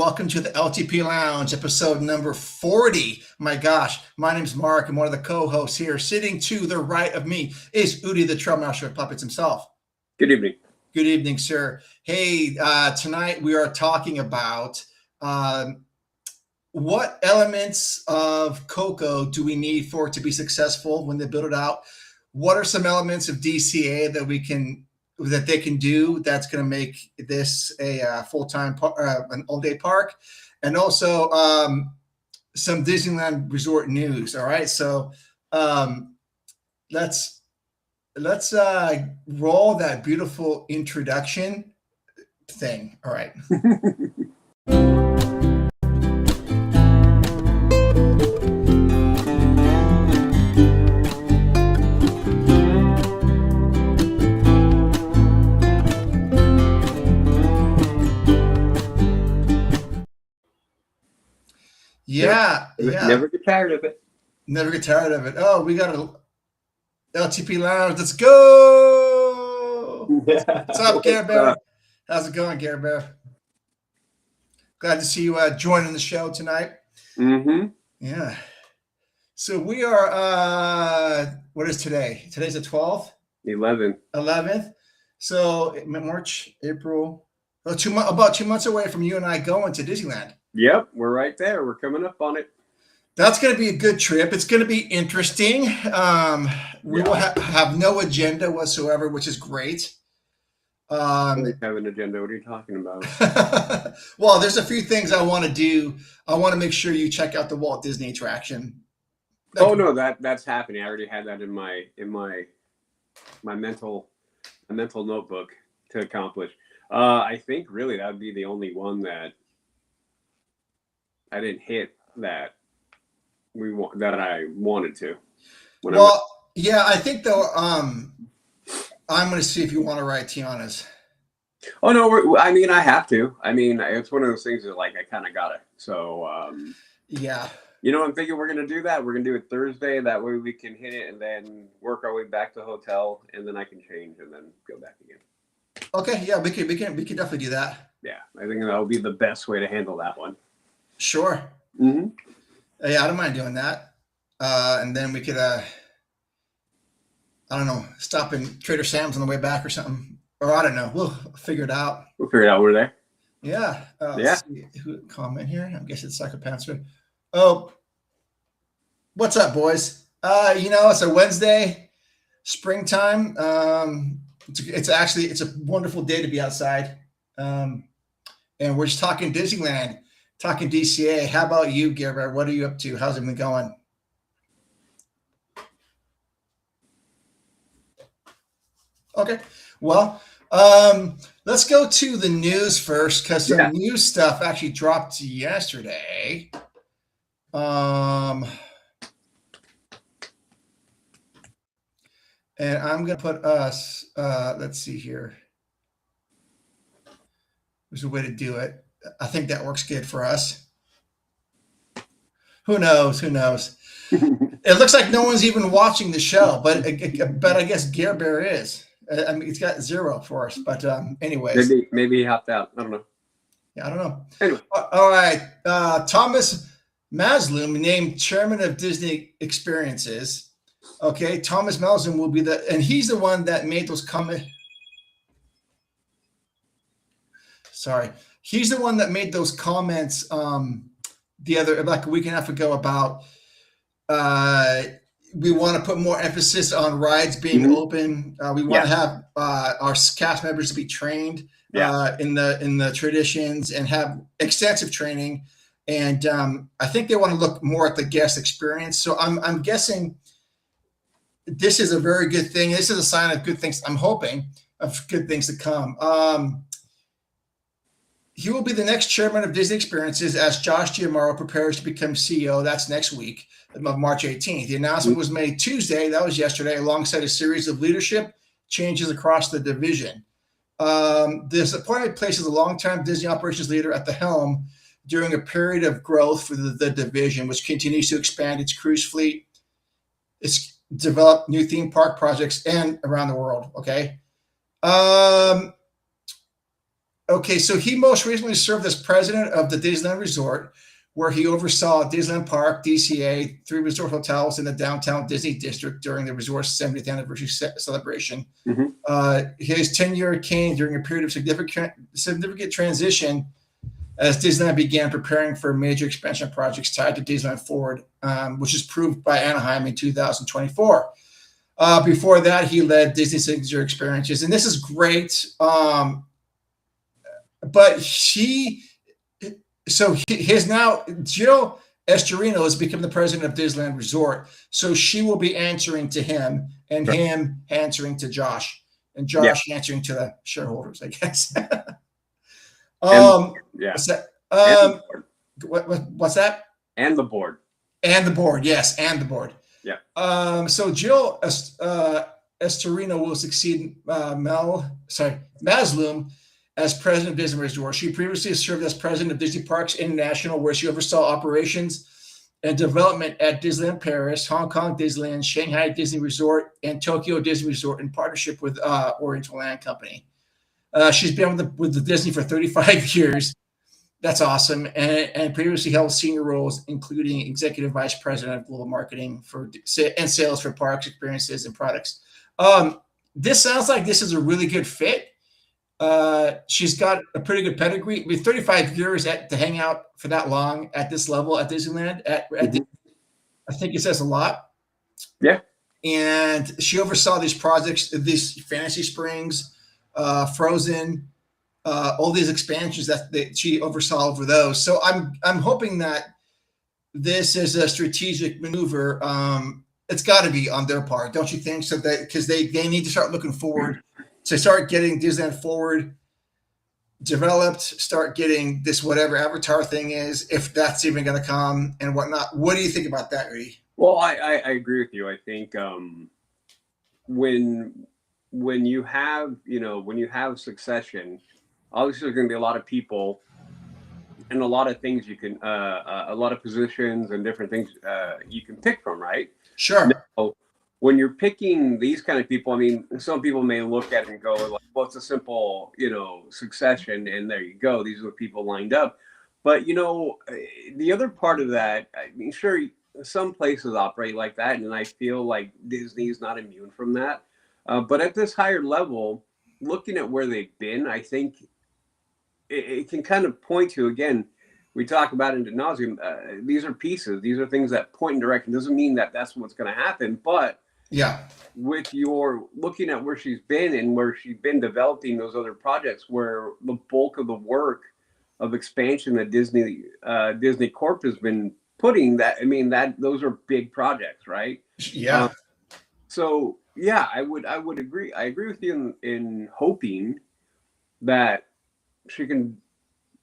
welcome to the LTP Lounge, episode number 40. My gosh, my name's Mark. I'm one of the co-hosts here. Sitting to the right of me is Udi, the Trailmaster of Puppets himself. Good evening. Good evening, sir. Hey, tonight we are talking about what elements of Coco do we need for it to be successful when they build it out? What are some elements of DCA that they can do that's going to make this a full-time an all-day park, and also some Disneyland Resort news. All right, so let's roll that beautiful introduction thing. All right. Yeah. Never get tired of it. Never get tired of it. Oh, we got a LTP Lounge. Let's go. What's up, Gare Bear? How's it going, Gare Bear? Glad to see you joining the show tonight. Mm-hmm. Yeah. So we are, what is today? Today's the 12th? 11th. So March, April, about 2 months away from you and I going to Disneyland. Yep, we're right there. We're coming up on it. That's going to be a good trip. It's going to be interesting. We will have no agenda whatsoever, which is great. I don't have an agenda. What are you talking about? Well, there's a few things I want to do. I want to make sure you check out the Walt Disney attraction. Oh no, that's happening. I already had that in my mental notebook to accomplish. I think really that would be the only one that I didn't hit that I wanted to. Yeah, I think though. I'm going to see if you want to ride Tiana's. Oh no, I have to. It's one of those things that I kind of got it. So yeah. I'm thinking we're going to do that. We're going to do it Thursday. That way we can hit it and then work our way back to the hotel, and then I can change and then go back again. Okay, yeah, we can definitely do that. Yeah, I think that would be the best way to handle that one. Sure. Mm-hmm. Yeah, I don't mind doing that. And then we could, I don't know, stop in Trader Sam's on the way back or something. Or I don't know. We'll figure it out. We'll figure it out. We're there. Yeah. Yeah. Let's see who comment here. I guess it's Psychopansper. Oh, what's up, boys? It's a Wednesday, springtime. It's a wonderful day to be outside. And we're just talking Disneyland. Talking DCA. How about you, Gilbert? What are you up to? How's it been going? Okay. Well, let's go to the news first because some news stuff actually dropped yesterday. And I'm going to put us, let's see here. There's a way to do it. I think that works good for us. Who knows? It looks like no one's even watching the show, but I guess Gare Bear is. It's got 0 for us. But anyways. Maybe he hopped out. I don't know. Yeah, I don't know. Anyway. All right. Thomas Maslum named chairman of Disney Experiences. Okay. Thomas Maslum will be and he's the one that made those comments. Sorry. He's the one that made those comments a week and a half ago about we want to put more emphasis on rides being open. We want to have our cast members to be trained in the traditions and have extensive training. And I think they want to look more at the guest experience. So I'm guessing this is a very good thing. This is a sign of good things. I'm hoping of good things to come. He will be the next chairman of Disney Experiences as Josh Giamaro prepares to become CEO. That's next week of March 18th. The announcement was made Tuesday. That was yesterday, alongside a series of leadership changes across the division. This appointment places a longtime Disney operations leader at the helm during a period of growth for the division, which continues to expand its cruise fleet, it's developed new theme park projects, and around the world. Okay. Okay, so he most recently served as president of the Disneyland Resort, where he oversaw Disneyland Park, DCA, 3 resort hotels in the downtown Disney district during the resort's 70th anniversary celebration. His tenure came during a period of significant transition as Disneyland began preparing for major expansion projects tied to Disneyland Forward, which is proved by Anaheim in 2024. Before that, he led Disney Signature Experiences, and this is great. But his now Jill Estorino has become the president of Disneyland Resort, so she will be answering to him, and him answering to Josh, and Josh answering to the shareholders, I guess. What's that? What's that? And the board. And the board, yes, and the board. Yeah. So Jill Estorino will succeed Maslum as president of Disney Resort. She previously served as president of Disney Parks International, where she oversaw operations and development at Disneyland Paris, Hong Kong Disneyland, Shanghai Disney Resort, and Tokyo Disney Resort in partnership with Oriental Land Company. She's been with the Disney for 35 years. That's awesome. And previously held senior roles, including executive vice president of global marketing and sales for parks, experiences, and products. This sounds like this is a really good fit. She's got a pretty good pedigree. With 35 years to hang out for that long at this level at Disneyland, I think it says a lot. Yeah. And she oversaw these projects, these Fantasy Springs, Frozen, all these expansions that she oversaw over those. So I'm hoping that this is a strategic maneuver. It's got to be on their part, don't you think? So that because they need to start looking forward, to start getting Disneyland Forward developed, start getting this whatever Avatar thing is, if that's even going to come and whatnot. What do you think about that, Rudy? Well, I agree with you. I think when you have succession, obviously there's going to be a lot of people and a lot of things you can, a lot of positions and different things you can pick from, right? Sure. Now, when you're picking these kind of people, I mean, some people may look at it and go, like, well, it's a simple, succession, and there you go. These are the people lined up. But, the other part of that, I mean, sure, some places operate like that, and I feel like Disney's not immune from that. But at this higher level, looking at where they've been, I think it can kind of point to, again, we talk about it ad nauseum. These are pieces. These are things that point in direction. Doesn't mean that that's what's going to happen. But with your looking at where she's been and where she's been developing those other projects, where the bulk of the work of expansion that Disney Corp has been putting, those are big projects, right? Yeah. So yeah, I would agree. I agree with you in hoping that she can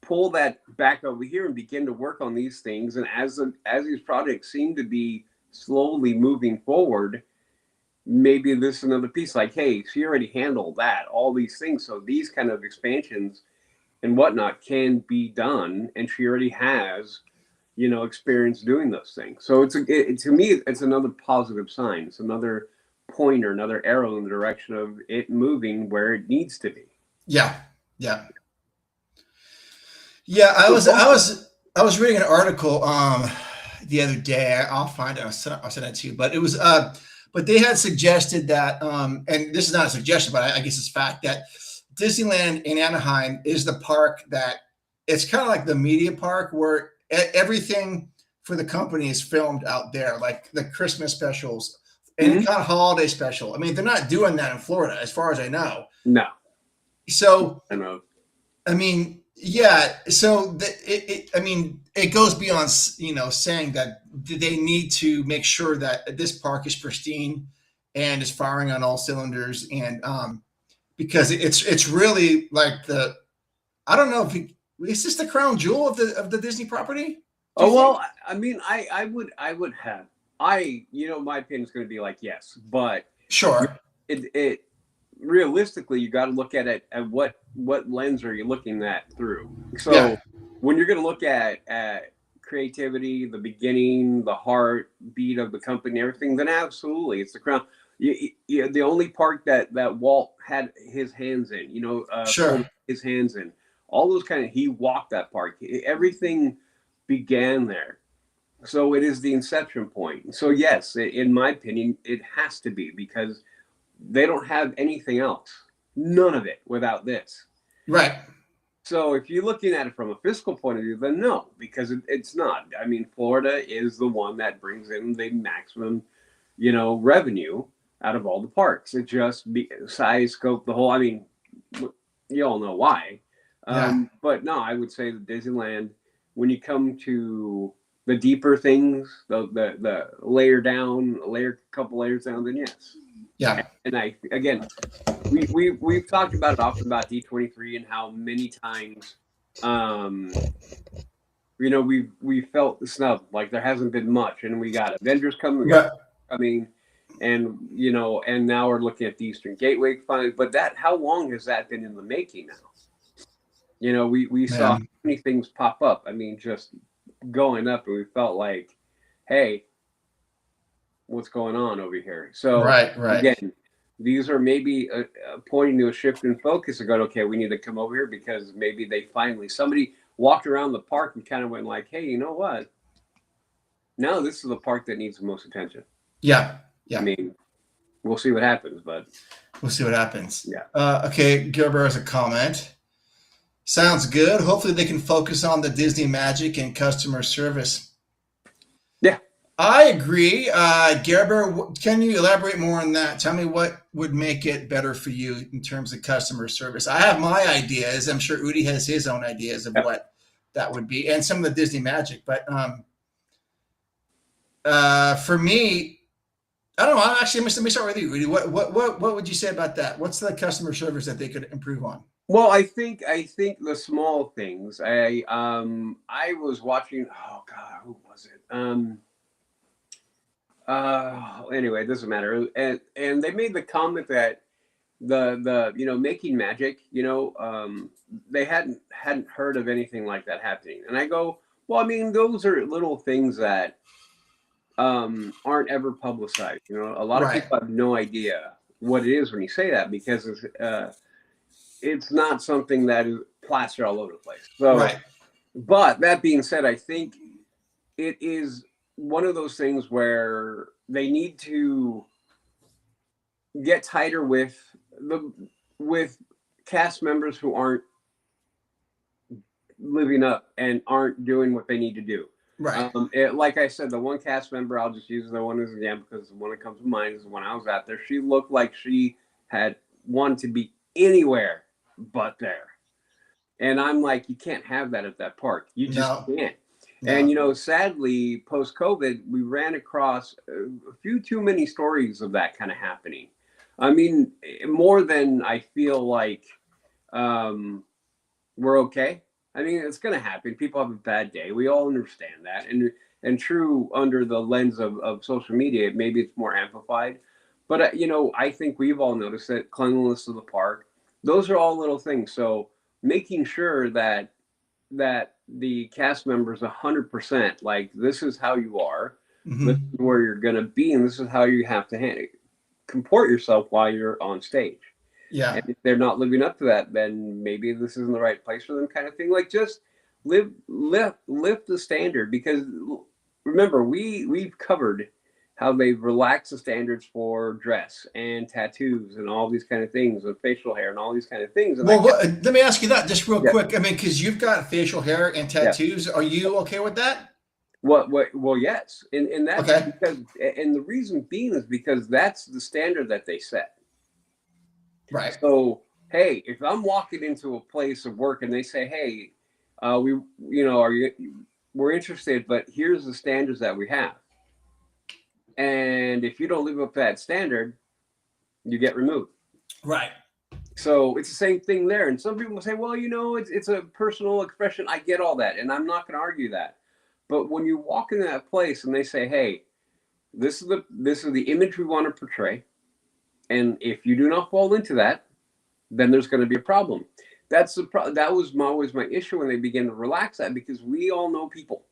pull that back over here and begin to work on these things. And as these projects seem to be slowly moving forward, maybe this is another piece. Like, hey, she already handled that, all these things. So these kind of expansions and whatnot can be done, and she already has, experience doing those things. So to me, it's another positive sign. It's another pointer, another arrow in the direction of it moving where it needs to be. Yeah. I was reading an article the other day. I'll find it. I'll send it to you. But it was but they had suggested that and this is not a suggestion, but I guess it's fact, that Disneyland in Anaheim is the park that it's kind of like the media park where everything for the company is filmed out there, like the Christmas specials and kind of holiday special. I mean, they're not doing that in Florida, as far as I know. No. So I know. I mean, yeah. So it goes beyond, saying that they need to make sure that this park is pristine and is firing on all cylinders, and because it's really like I don't know if is this the crown jewel of the Disney property? Oh well, I mean, I would have my opinion is going to be like yes, but sure. It realistically, you got to look at it at what lens are you looking at through. So when you're going to look at creativity, the beginning, the heartbeat of the company, everything, then absolutely, it's the crown. The only park that Walt had his hands in, sure, his hands in, all those kind of, he walked that park. Everything began there. So it is the inception point. So yes, in my opinion, it has to be, because they don't have anything else. None of it without this. Right. So if you're looking at it from a fiscal point of view, then no, because it's not. I mean, Florida is the one that brings in the maximum, revenue out of all the parks. It just size, scope, the whole. I mean, you all know why. But no, I would say that Disneyland, when you come to the deeper things, the layer down, couple layers down, then yes. Yeah. And we've talked about it often about D23 and how many times, we felt the snub, like there hasn't been much, and we got Avengers coming, and and now we're looking at the Eastern Gateway finally. But how long has that been in the making now? We saw many things pop up. I mean, just going up, and we felt like, hey, what's going on over here? So right. Again, these are maybe pointing to a shift in focus and going, okay, we need to come over here, because maybe somebody walked around the park and kind of went like, hey, you know what? Now this is the park that needs the most attention. Yeah. I mean, we'll see what happens, but we'll see what happens. Yeah. Okay. Gilbert has a comment. Sounds good. Hopefully they can focus on the Disney magic and customer service. Yeah. I agree. Gerber, can you elaborate more on that? Tell me what would make it better for you in terms of customer service. I have my ideas. I'm sure Udi has his own ideas of what that would be, and some of the Disney magic. But for me, I don't know. Actually, let me start with you, Udi. What would you say about that? What's the customer service that they could improve on? Well, I think the small things. I was watching. Oh God, who was it? Anyway, it doesn't matter. And they made the comment that the making magic, they hadn't heard of anything like that happening. And I go, well, I mean, those are little things that aren't ever publicized. A lot of people have no idea what it is when you say that, because it's not something that is plastered all over the place. So, but that being said, I think it is one of those things where they need to get tighter with cast members who aren't living up and aren't doing what they need to do. Right. Like I said, the one cast member, I'll just use the one as an example, because the one that comes to mind is the one I was out there. She looked like she had wanted to be anywhere but there. And I'm like, you can't have that at that park. You just can't. No. And, sadly, post-COVID, we ran across a few too many stories of that kind of happening. I mean, more than I feel like we're okay. I mean, it's going to happen. People have a bad day. We all understand that. And true, under the lens of social media, maybe it's more amplified. But, I think we've all noticed that cleanliness of the park, those are all little things. So making sure that the cast members 100%, like, this is how you are, this is where you're going to be, and this is how you have to comport yourself while you're on stage. Yeah. And if they're not living up to that, then maybe this isn't the right place for them, kind of thing. Like, just lift the standard, because remember, we've covered how they've relaxed the standards for dress and tattoos and all these kind of things, and facial hair and all these kind of things. And let me ask you that just real quick. I mean, because you've got facial hair and tattoos. Are you okay with that? Well, yes. And that's because, and the reason being is because that's the standard that they set. Right. So, hey, if I'm walking into a place of work and they say, hey, we're interested, but here's the standards that we have. And if you don't live up to that standard, you get removed. Right. So it's the same thing there. And some people say, well, it's a personal expression. I get all that, and I'm not going to argue that. But when you walk into that place and they say, hey, this is the image we want to portray, and if you do not fall into that, then there's going to be a problem. That was always my issue when they began to relax that, because we all know people,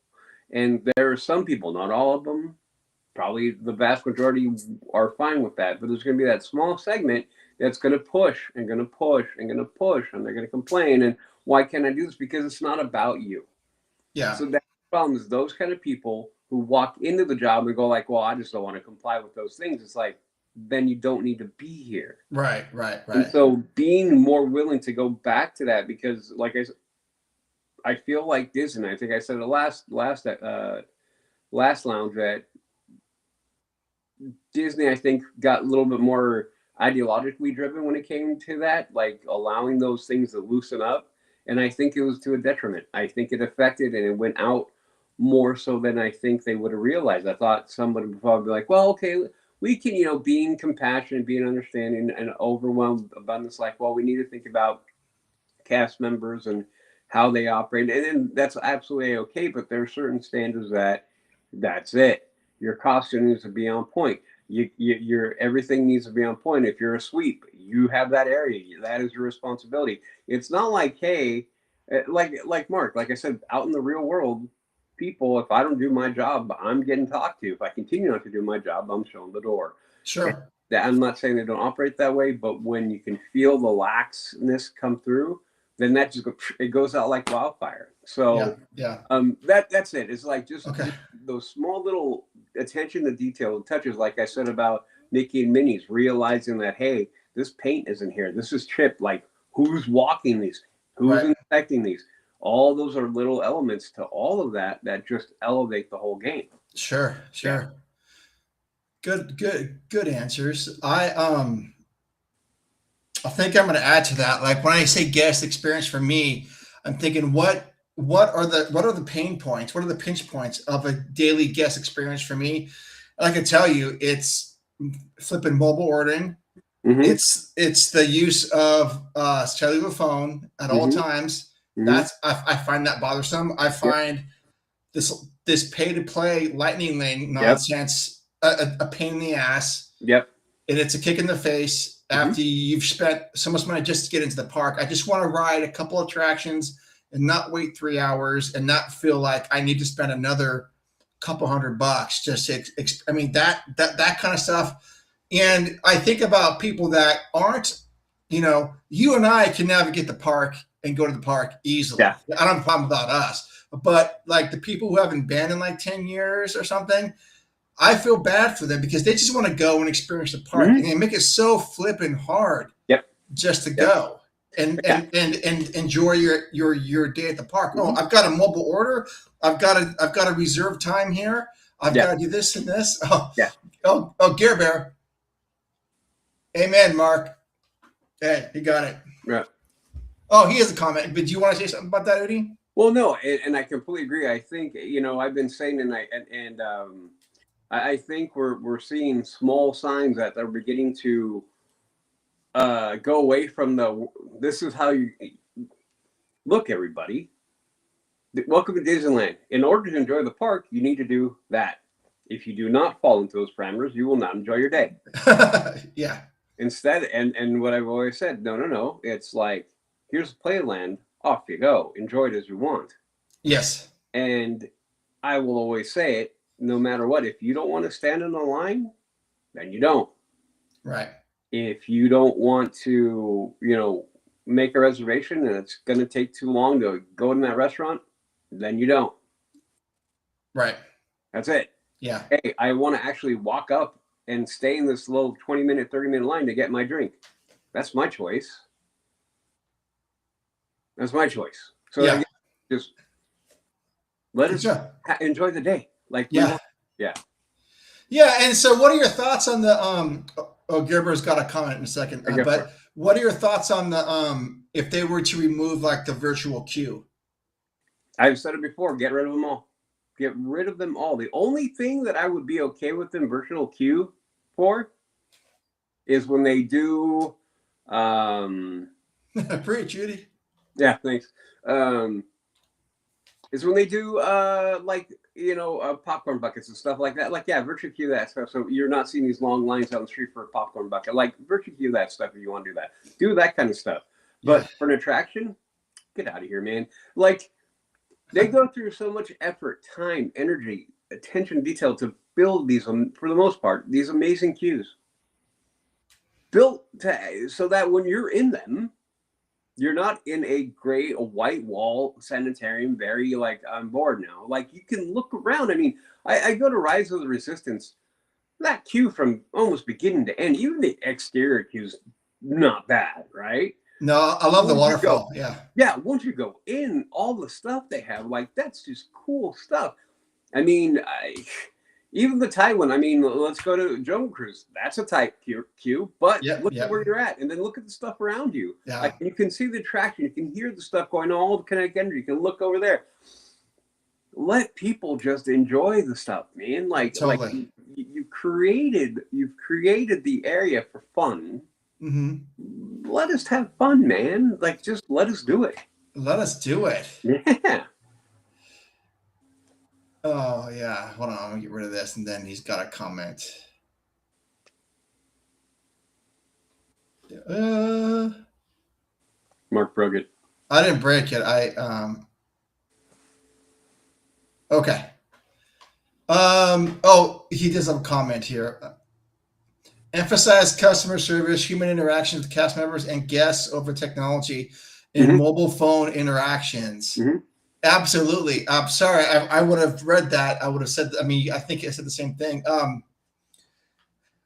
and there are some people, not all of them, probably the vast majority are fine with that, but there's going to be that small segment that's going to push and going to push and going to push, and they're going to complain. And Why can't I do this? Because it's not about you. Yeah. So that's the problem, is those kind of people who walk into the job and go like, well, I just don't want to comply with those things. It's like, then you don't need to be here. Right. And so being more willing to go back to that, because like I feel like Disney, I think I said it last lounge, that Disney, I think, got a little bit more ideologically driven when it came to that, like allowing those things to loosen up. And I think it was to a detriment. I think it affected and it went out more so than I think they would have realized. I thought somebody would probably be like, well, okay, we can, being compassionate, being understanding, and overwhelmed abundance, like, well, we need to think about cast members and how they operate. And then that's absolutely okay. But there are certain standards that's it. Your costume needs to be on point. Your everything needs to be on point. If you're a sweep, you have that area. That is your responsibility. It's not like, hey, like Mark, like I said, out in the real world, people, if I don't do my job, I'm getting talked to. If I continue not to do my job, I'm shown the door. Sure. I'm not saying they don't operate that way, but when you can feel the laxness come through, then that just it goes out like wildfire. So yeah. That's it. It's like just Okay. those small little attention to detail touches, like I said about Mickey and Minnie's, realizing that, hey, this paint isn't here. This is chipped. Like, who's walking these? Who's inspecting these? All those are little elements to all of that just elevate the whole game. Sure. Yeah. Good answers. I think I'm going to add to that. Like when I say guest experience for me, I'm thinking what are the pain points? What are the pinch points of a daily guest experience for me? And I can tell you, it's flipping mobile ordering. Mm-hmm. It's the use of cellular phone at all times. That's I find that bothersome. I find this pay to play lightning lane nonsense a pain in the ass. Yep. And it's a kick in the face after you've spent so much money just to get into the park. I just want to ride a couple attractions and not wait 3 hours and not feel like I need to spend another couple $100 just to, I mean, that kind of stuff. And I think about people that aren't, you and I can navigate the park and go to the park easily. Yeah. I don't have a problem without us, but like the people who haven't been in like 10 years or something, I feel bad for them because they just want to go and experience the park and they make it so flipping hard just to go and enjoy your day at the park. Oh, I've got a mobile order. I've got a reserve time here. I've got to do this and this. Oh, Gear Bear. Amen, Mark. Hey, he got it. Yeah. Oh, he has a comment. But do you want to say something about that, Udi? Well, no, and I completely agree. I think, I've been saying, and I think we're seeing small signs that they're beginning to go away from this is how you look, everybody. Welcome to Disneyland. In order to enjoy the park, you need to do that. If you do not fall into those parameters, you will not enjoy your day. Yeah. Instead, and what I've always said, no. It's like, here's Playland, off you go. Enjoy it as you want. Yes. And I will always say it, no matter what, if you don't want to stand in the line, then you don't. Right. If you don't want to, make a reservation and it's going to take too long to go in that restaurant, then you don't. Right. That's it. Yeah. Hey, I want to actually walk up and stay in this little 20-minute, 30-minute line to get my drink. That's my choice. So just let us enjoy the day. Like, yeah. And so what are your thoughts on the, Gerber's got a comment in a second, but what are your thoughts on the, if they were to remove like the virtual queue? I've said it before, get rid of them all. Get rid of them all. The only thing that I would be okay with them virtual queue for is when they do, Preach, Judy. Yeah, thanks. Is when they do popcorn buckets and stuff like that. Like, virtual queue that stuff. So you're not seeing these long lines on the street for a popcorn bucket. Like, virtual queue that stuff if you want to do that. Do that kind of stuff. But for an attraction, get out of here, man. Like, they go through so much effort, time, energy, attention to detail to build these, for the most part, these amazing queues. Built so that when you're in them, You're not in a white wall sanitarium, very like on board now. Like you can look around. I mean, I go to Rise of the Resistance. That queue from almost beginning to end, even the exterior queue's not bad, right? No, I love the Once you go, waterfall. Yeah. yeah, once you go in, all the stuff they have, like that's just cool stuff. I mean, even the tight one. I mean, let's go to Jungle Cruise. That's a tight queue, but Yep. look at Yep. where you're at, and then look at the stuff around you. Yeah. Like you can see the traction, you can hear the stuff going on, all the kinetic energy. You can look over there. Let people just enjoy the stuff, man. Totally. You've created the area for fun. Mm-hmm. Let us have fun, man. Like just let us do it. Let us do it. Yeah. Oh yeah. Hold on. I'm gonna get rid of this, and then he's got a comment. Mark broke it. I didn't break it. Okay. Oh, he does have a comment here. Emphasize customer service, human interaction with cast members and guests over technology in mobile phone interactions. Absolutely. I'm sorry. I would have read that. I would have said, I mean, I think I said the same thing.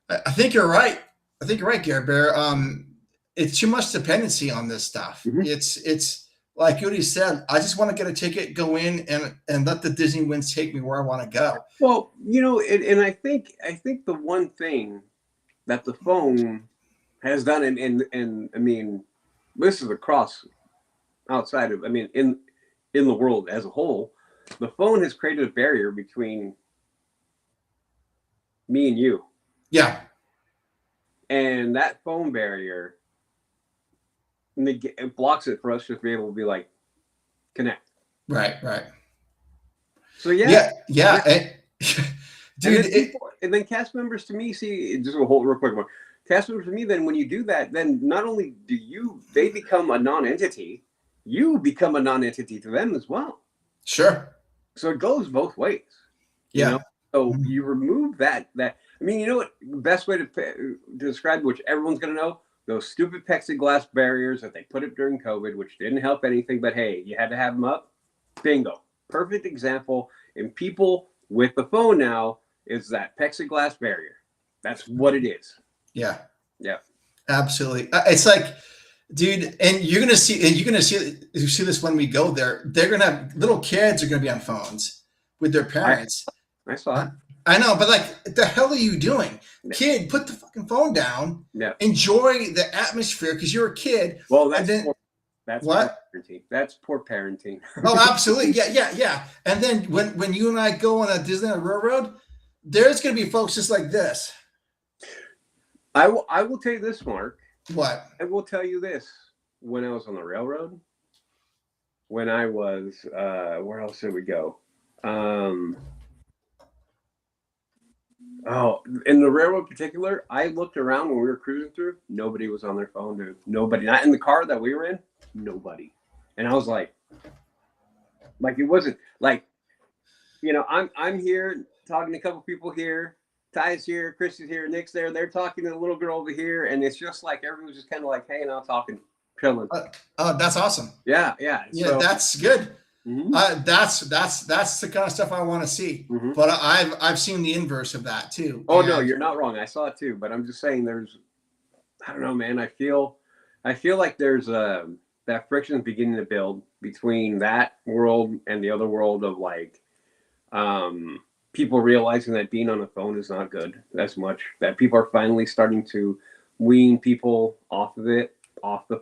I think you're right. I think you're right, Gary Bear. It's too much dependency on this stuff. It's like Yudi said, I just want to get a ticket, go in and let the Disney winds take me where I want to go. Well, you know, and I think the one thing that the phone has done, and I mean, this is across outside of, I mean, in the world as a whole, the phone has created a barrier between me and you. Yeah. And that phone barrier, it blocks it for us to be able to be like, connect. Right. So yeah. Dude, and then cast members to me, see, just a whole real quick one. Cast members to me, then when you do that, then not only they become a non-entity, you become a non-entity to them as well. Sure. So it goes both ways. Yeah. You know? So you remove that. I mean, you know what? The best way to describe, which everyone's going to know, those stupid plexiglass barriers that they put up during COVID, which didn't help anything, but hey, you had to have them up. Bingo. Perfect example. And people with the phone now is that plexiglass barrier. That's what it is. Yeah. Yeah. Absolutely. It's like, dude, and you're gonna see this when we go there. They're gonna have little kids are gonna be on phones with their parents. I saw it. I know, but like, the hell are you doing? Kid, put the fucking phone down. Yeah. Enjoy the atmosphere because you're a kid. Well, that's what? Poor parenting. That's poor parenting. Oh, absolutely. Yeah. And then when you and I go on a Disneyland Railroad, there's gonna be folks just like this. I will tell you this, Mark. What? I will tell you this. When I was on the railroad, when I was where else did we go? In the railroad in particular, I looked around when we were cruising through. Nobody was on their phone, dude. Nobody. Not in the car that we were in. Nobody. And I was like it wasn't like, you know, I'm here talking to a couple people here. Ty's here, Chris is here, Nick's there. They're talking to the little girl over here, and it's just like everyone's just kind of like hanging out, talking, chilling. That's awesome. Yeah. So, that's good. That's the kind of stuff I want to see. But I've seen the inverse of that too. Oh, no, you're not wrong. I saw it too, but I'm just saying I don't know, man. I feel like there's that friction is beginning to build between that world and the other world of like people realizing that being on a phone is not good as much, that people are finally starting to wean people off the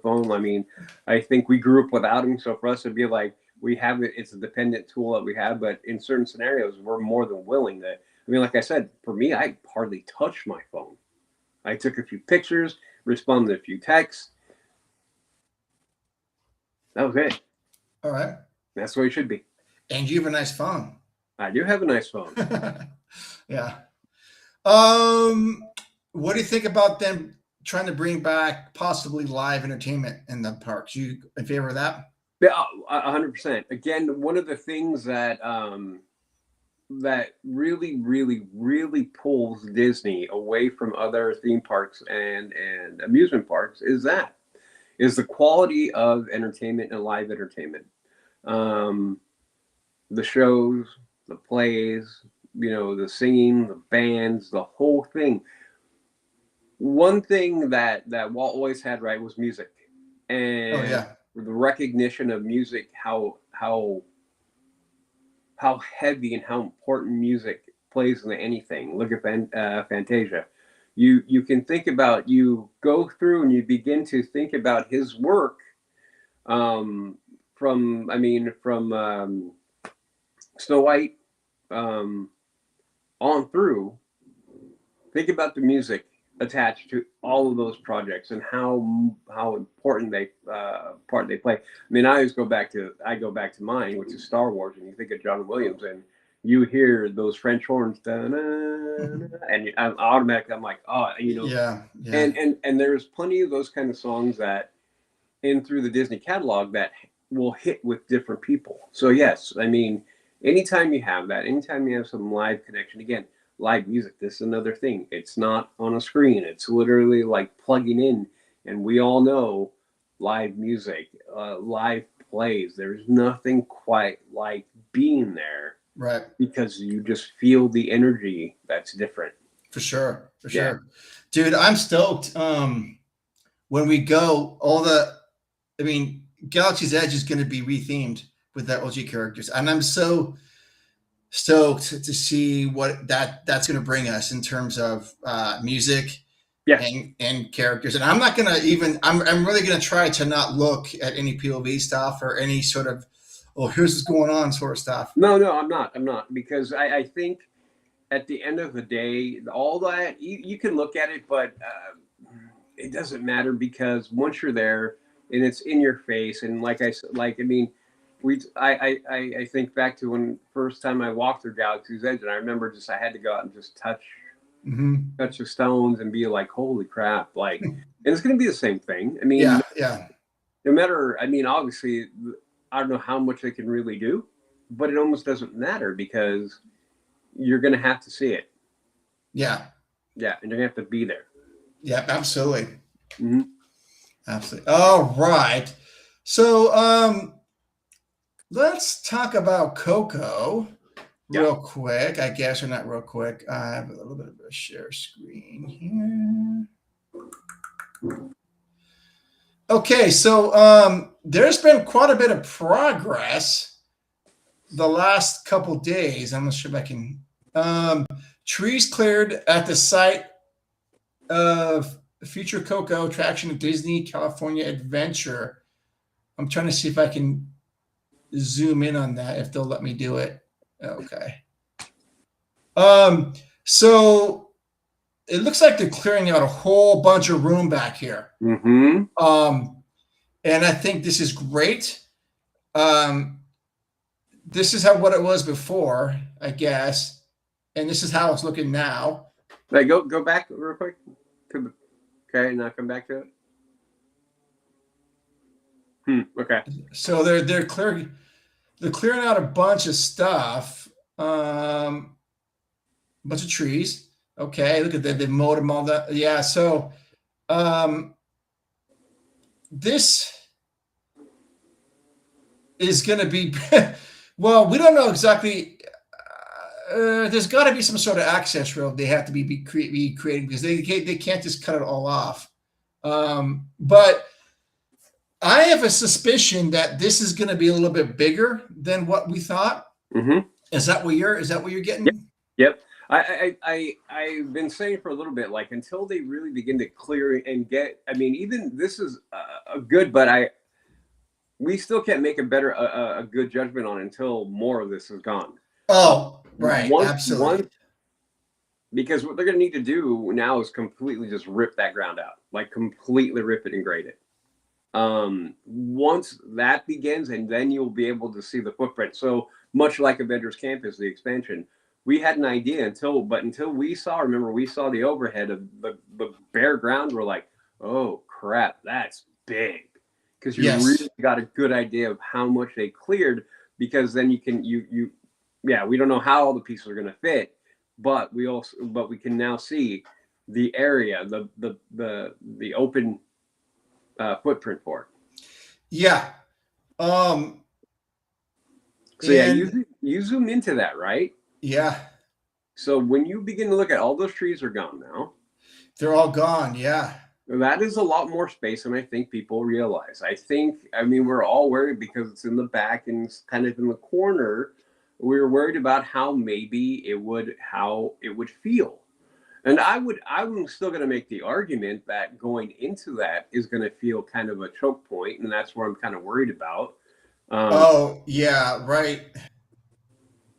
phone. I mean, I think we grew up without them. So for us to be like, we have it, it's a dependent tool that we have, but in certain scenarios, we're more than willing to, I mean, like I said, for me, I hardly touch my phone. I took a few pictures, responded to a few texts. That was it. All right. That's the way it should be. And you have a nice phone. I do have a nice phone. Yeah. What do you think about them trying to bring back possibly live entertainment in the parks? You in favor of that? Yeah, 100%. Again, one of the things that that really, really, really pulls Disney away from other theme parks and amusement parks is that is the quality of entertainment and live entertainment. The shows, the plays, the singing, the bands, the whole thing. One thing that Walt always had right was music, and the recognition of music, how heavy and how important music plays in anything. Look at Fantasia. You can think about, you go through and you begin to think about his work, from Snow White on through. Think about the music attached to all of those projects and how important part they play. I mean, I go back to mine, which is Star Wars, and you think of John Williams, and you hear those French horns, and I'm automatically, I'm like, oh, And there's plenty of those kind of songs that in through the Disney catalog that will hit with different people. So yes, I mean, anytime you have that, anytime you have some live connection, again, live music, this is another thing. It's not on a screen. It's literally like plugging in. And we all know live music, live plays. There's nothing quite like being there. Right. Because you just feel the energy that's different. For sure. Dude, I'm stoked. When we go, Galaxy's Edge is going to be rethemed with that OG characters. And I'm so stoked to see what that's going to bring us in terms of music and characters. And I'm not going to I'm really going to try to not look at any POV stuff or any sort of, oh, here's what's going on sort of stuff. No, I'm not, because I think at the end of the day, all that you can look at it, but it doesn't matter, because once you're there and it's in your face, and I think back to when first time I walked through Galaxy's Edge, and I remember I had to go out and just touch the stones and be like, holy crap, and it's going to be the same thing. I mean, no matter, obviously, I don't know how much they can really do, but it almost doesn't matter, because you're going to have to see it. Yeah. And you're going to have to be there. Yeah, absolutely. Absolutely. All right. So, let's talk about Coco real quick, I guess, or not real quick. I have a little bit of a share screen here. Okay, so there's been quite a bit of progress the last couple days. I'm not sure if I can. Trees cleared at the site of future Coco attraction at Disney California Adventure. I'm trying to see if I can zoom in on that, if they'll let me do it. Okay. So it looks like they're clearing out a whole bunch of room back here. And I think this is great. This is what it was before, I guess, and this is how it's looking now. Go back real quick. Okay, now come back to it. Okay. So they're clearing out a bunch of stuff, bunch of trees. Okay, look at that. They mowed them all that. Yeah. So, this is going to be, well, we don't know exactly. There's got to be some sort of access road they have to be creating, because they can't just cut it all off. But I have a suspicion that this is going to be a little bit bigger than what we thought. Is that what you're getting? Yep. I've been saying for a little bit, until they really begin to clear and get, even this is a good, but we still can't make a good judgment on it until more of this is gone. Oh, right. Absolutely. Because what they're going to need to do now is completely just rip that ground out, completely rip it and grade it. Once that begins, and then you'll be able to see the footprint. So much like Avengers Campus, the expansion, we had an idea until we saw the overhead of the bare ground. We're like, oh crap, that's big. Because you really got a good idea of how much they cleared, because then we don't know how all the pieces are going to fit, but we can now see the area, the open footprint for. Yeah. So yeah, you zoom into that, right? Yeah. So when you begin to look at all those trees are gone now. They're all gone. Yeah. That is a lot more space than I think people realize. I mean, we're all worried because it's in the back and it's kind of in the corner. We're worried about how it would feel. And I'm still going to make the argument that going into that is going to feel kind of a choke point, and that's where I'm kind of worried about. Oh, yeah, right.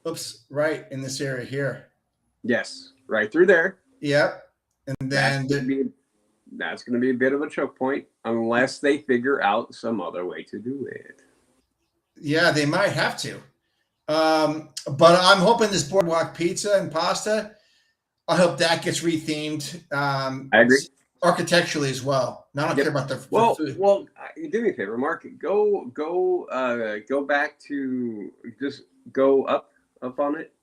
Oops, right in this area here. Yes, right through there. Yep. And then that's going to be a bit of a choke point unless they figure out some other way to do it. Yeah, they might have to. But I'm hoping this boardwalk pizza and pasta, I hope that gets rethemed. I agree. Architecturally as well. I don't care about the food. Well, do me a favor, Mark. Go back to just go up on it,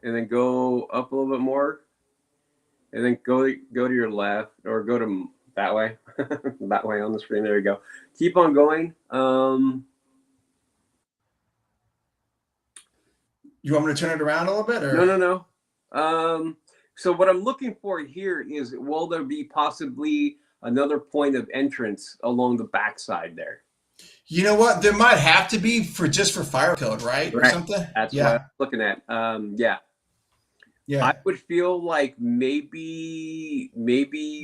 and then go up a little bit more, and then go to your left or go to that way, that way on the screen. There you go. Keep on going. You want me to turn it around a little bit? Or? No. So what I'm looking for here is, will there be possibly another point of entrance along the backside there? You know what? There might have to be for fire code, right? Or something. That's what I'm looking at. Yeah. I would feel like maybe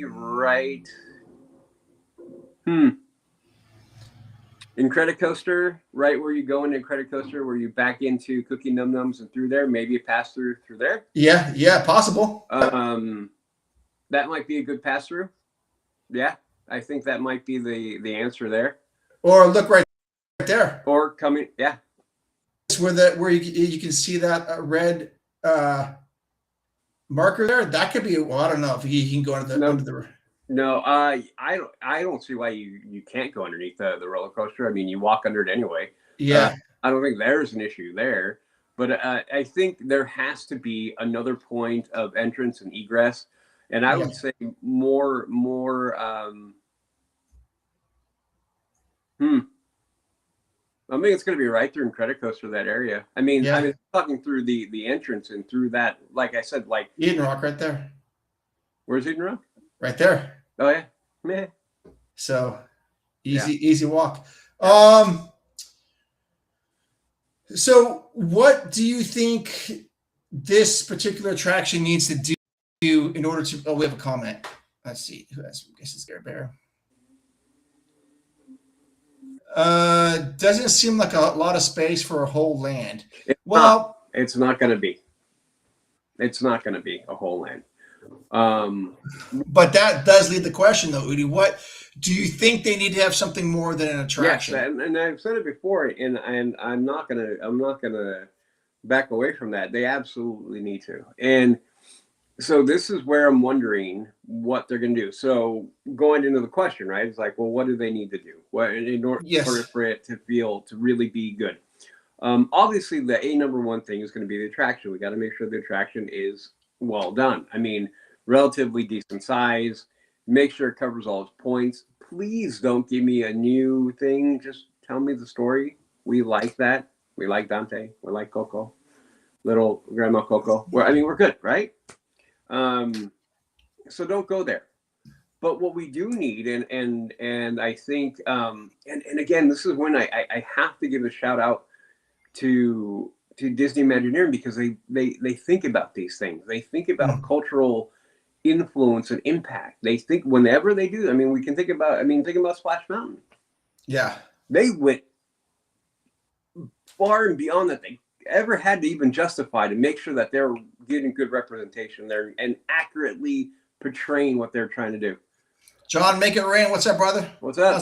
right. In Credit Coaster, right where you go into Credit Coaster, where you back into Cookie Num Nums and through there, maybe a pass through there. Yeah, possible. That might be a good pass through. Yeah, I think that might be the answer there. Or look right there. Or coming, yeah. It's where you can see that red marker there. That could be. Well, I don't know if you can go into the. No, I don't see why you can't go underneath the roller coaster. I mean, you walk under it anyway. Yeah. I don't think there's an issue there, but I think there has to be another point of entrance and egress, and I would say more. I think it's going to be right through in Credit Coaster, that area. I mean, talking through the entrance and through that, like I said, like Eden Rock right there. Where's Eden Rock? Right there. Oh yeah. Meh. So easy walk. So what do you think this particular attraction needs to do in order to? Oh, we have a comment. Let's see. Who has? I guess it's Gary Bear. Doesn't seem like a lot of space for a whole land. It's not going to be. It's not going to be a whole land. But that does lead the question, though, Udi. What do you think they need to have something more than an attraction? Yes, and I've said it before, and I'm not gonna back away from that. They absolutely need to. And so this is where I'm wondering what they're gonna do. So going into the question, right? It's like, well, what do they need to do? What in order for it to really be good? Obviously, the number one thing is going to be the attraction. We got to make sure the attraction is well done. I mean, relatively decent size. Make sure it covers all its points. Please don't give me a new thing. Just tell me the story. We like that. We like Dante. We like Coco. Little Grandma Coco. We're good, right? So don't go there. But what we do need, and I think, and again, this is when I have to give a shout out to Disney Imagineering, because they think about these things. They think about cultural influence and impact. They think whenever they do. I mean, we can think about Splash Mountain. Yeah, they went far and beyond that they ever had to even justify, to make sure that they're getting good representation there and accurately portraying what they're trying to do. John, make it rain. What's up, brother? What's up?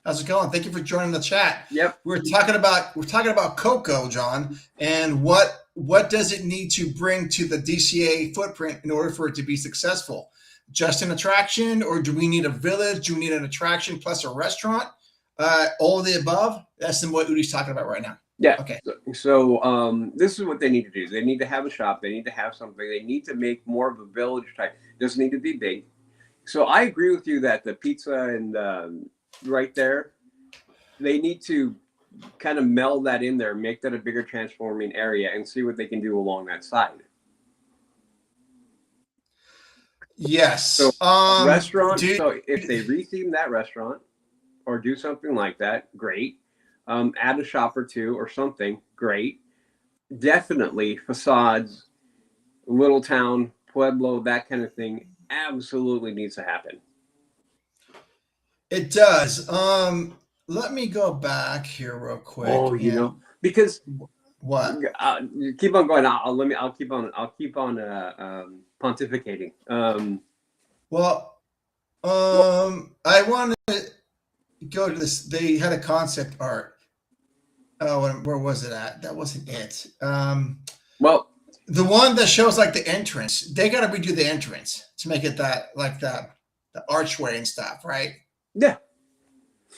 How's it going? Thank you for joining the chat. Yep. We're talking about Coco, John, and what does it need to bring to the DCA footprint in order for it to be successful? Just an attraction, or do we need a village? Do we need an attraction plus a restaurant? All of the above? That's what Udi's talking about right now. Yeah. Okay. So this is what they need to do. They need to have a shop. They need to have something. They need to make more of a village type. It doesn't need to be big. So I agree with you that the pizza and right there, they need to kind of meld that in there, make that a bigger transforming area, and see what they can do along that side. So Yes. restaurant. Dude. So if they retheme that restaurant or do something like that, great. Add a shop or two or something, great. Definitely facades, little town, pueblo, that kind of thing, absolutely needs to happen. It does. Let me go back here real quick Oh, and because what? keep on going. I'll keep on pontificating. Well, I want to go to this. They had a concept art. Oh, where was it at? That wasn't it. Well, the one that shows like the entrance. They got to redo the entrance to make it that like that the archway and stuff, right? yeah.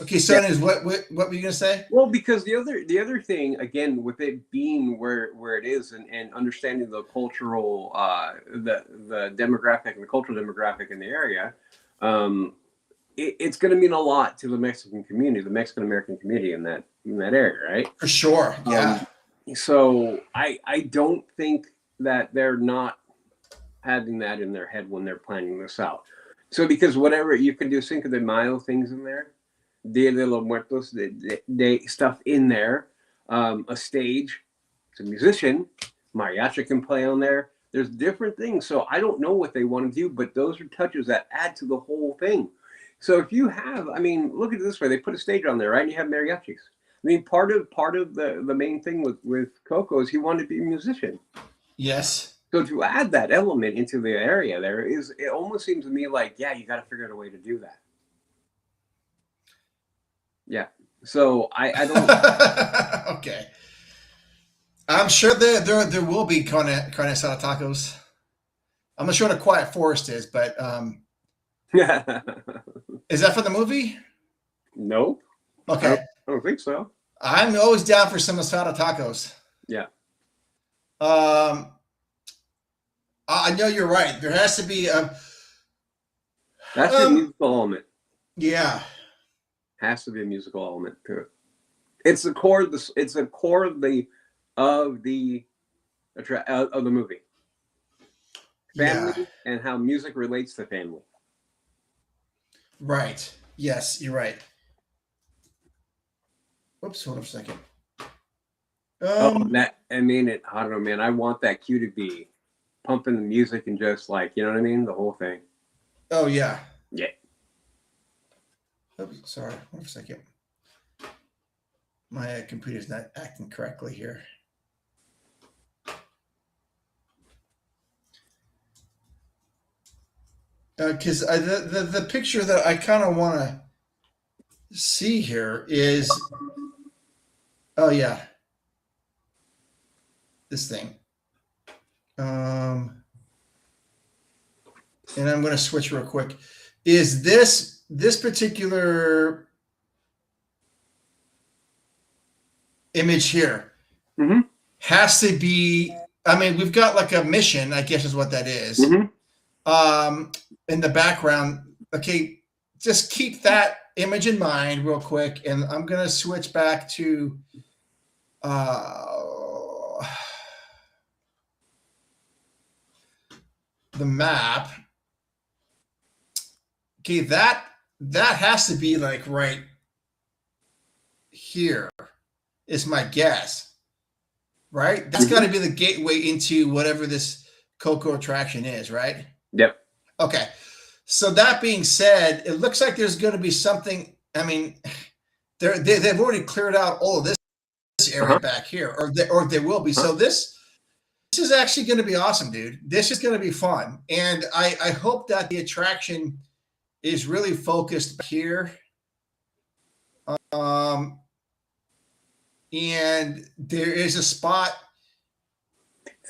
Okay, so anyways, what were you gonna say? Well, because the other thing again with it being where it is and understanding the cultural the demographic and the cultural demographic in the area, it's going to mean a lot to the Mexican community, the Mexican American community in that area, right? For sure, yeah. So I don't think that they're not having that in their head when they're planning this out. So because whatever you can do Cinco de Mayo things in there, Dia de los Muertos, the stuff in there, a stage, it's a musician, mariachi can play on there. There's different things. So I don't know what they want to do, but those are touches that add to the whole thing. So if you have, I mean, look at it this way: they put a stage on there, right? And you have mariachis. I mean, part of the main thing with Coco is he wanted to be a musician. Yes. So to add that element into the area, it almost seems to me like, yeah, you got to figure out a way to do that. Yeah. So I don't. Okay. I'm sure there will be carne asada tacos. I'm not sure what a quiet forest is, but is that for the movie? Nope. Okay. I don't think so. I'm always down for some asada tacos. Yeah. I know you're right. There has to be a. That's a musical element. Yeah. Has to be a musical element to it. It's the core of the. It's the core of the movie. Family and how music relates to family. Right. Yes, you're right. Whoops, hold on a second. I mean it. I don't know, man. I want that cue to be pumping the music and just like, you know what I mean? The whole thing. Oh yeah. Yeah. Oops, sorry, hold on a second. My computer's not acting correctly here. Because the picture that I kind of want to see here is, oh yeah, this thing. And I'm going to switch real quick. Is this particular image here has to be? I mean, we've got like a mission, I guess is what that is. In the background. Okay, just keep that image in mind real quick, and I'm going to switch back to the map. Okay, that has to be like right here is my guess, right? That's got to be the gateway into whatever this Coco attraction is, right? Yep. Okay. So that being said, it looks like there's going to be something. I mean, they've already cleared out all of this area back here, or there will be. So this is actually going to be awesome, dude. This is going to be fun, and I hope that the attraction is really focused here. And there is a spot.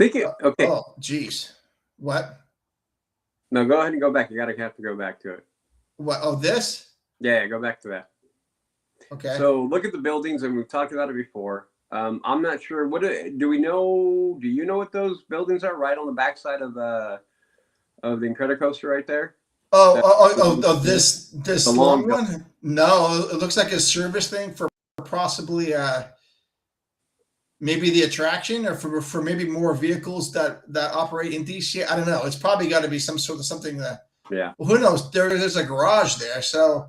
Okay. Oh, geez. What? No, go ahead and go back. You have to go back to it. What? Oh, this? Yeah, go back to that. Okay. So look at the buildings, and we've talked about it before. I'm not sure. Do we know? Do you know what those buildings are? Right on the backside of the Incredicoaster, right there. This the long one? No, it looks like a service thing for possibly maybe the attraction, or for maybe more vehicles that operate in DC. I don't know. It's probably got to be some sort of something that. Yeah. Well, who knows? There's a garage there, so